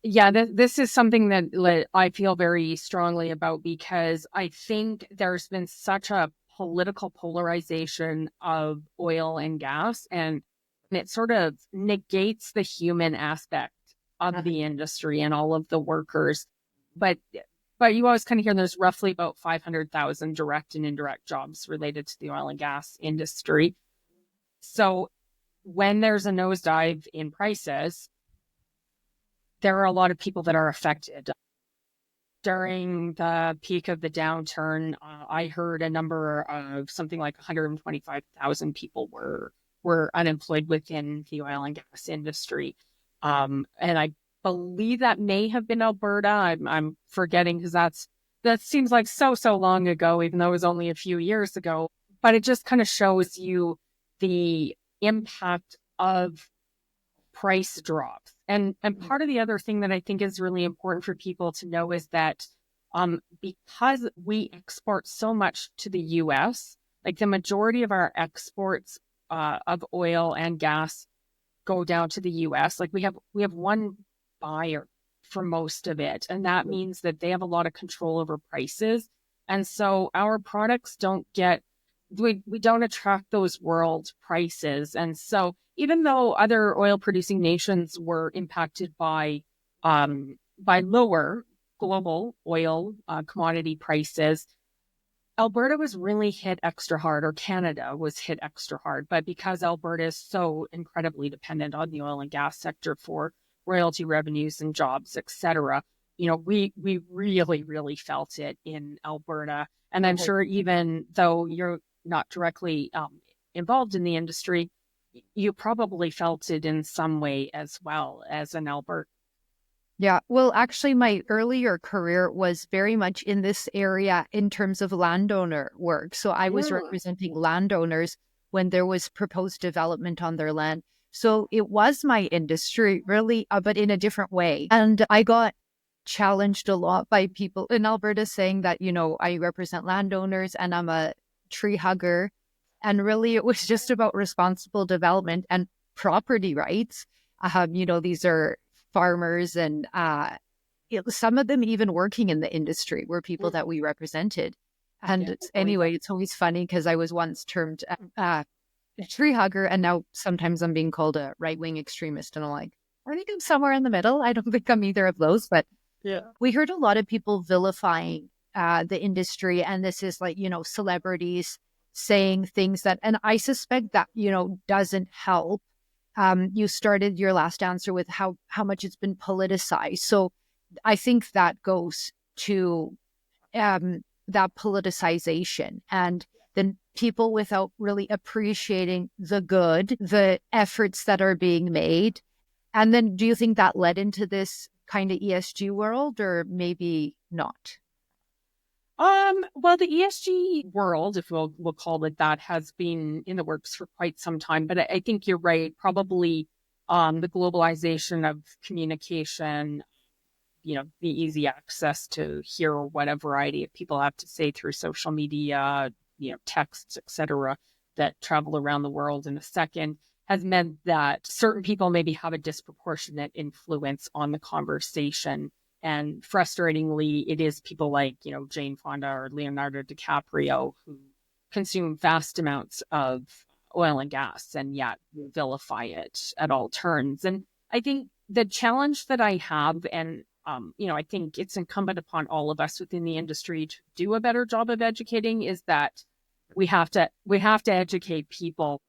Yeah, this is something that I feel very strongly about because I think there's been such a political polarization of oil and gas, and it sort of negates the human aspect of the industry and all of the workers. But but you always kind of hear there's roughly about 500,000 direct and indirect jobs related to the oil and gas industry. So when there's a nosedive in prices, there are a lot of people that are affected. During the peak of the downturn, I heard a number of something like 125,000 people were unemployed within the oil and gas industry, and I believe that may have been Alberta. I'm forgetting because that seems like so long ago, even though it was only a few years ago. But it just kind of shows you the impact of price drops. And part of the other thing that I think is really important for people to know is that because we export so much to the US, like the majority of our exports of oil and gas go down to the US. Like we have one buyer for most of it. And that means that they have a lot of control over prices. And so our products we don't attract those world prices. And so even though other oil producing nations were impacted by lower global oil commodity prices, Alberta was really hit extra hard, or Canada was hit extra hard. But because Alberta is so incredibly dependent on the oil and gas sector for royalty revenues and jobs, et cetera, we really felt it in Alberta. And I'm sure even though you're not directly involved in the industry, you probably felt it in some way as well as an Alberta. Yeah, well, actually, my earlier career was very much in this area in terms of landowner work. So I was Yeah. representing landowners when there was proposed development on their land. So it was my industry, really, but in a different way. And I got challenged a lot by people in Alberta saying that, I represent landowners and I'm a tree hugger. And really, it was just about responsible development and property rights. These are farmers and some of them even working in the industry were people that we represented. And anyway, it's always funny because I was once termed a tree hugger, and now sometimes I'm being called a right-wing extremist. And I'm like, I think I'm somewhere in the middle. I don't think I'm either of those. But Yeah. we heard a lot of people vilifying the industry. And this is like, celebrities saying things that, and I suspect that, doesn't help. You started your last answer with how much it's been politicized. So I think that goes to that politicization, and then people without really appreciating the efforts that are being made. And then do you think that led into this kind of ESG world, or maybe not? Well, the ESG world, if we'll call it that, has been in the works for quite some time. But I think you're right. Probably, the globalization of communication, the easy access to hear what a variety of people have to say through social media, texts, etc., that travel around the world in a second, has meant that certain people maybe have a disproportionate influence on the conversation. And frustratingly, it is people like, Jane Fonda or Leonardo DiCaprio who consume vast amounts of oil and gas and yet vilify it at all turns. And I think the challenge that I have, and I think it's incumbent upon all of us within the industry to do a better job of educating, is that we have to educate people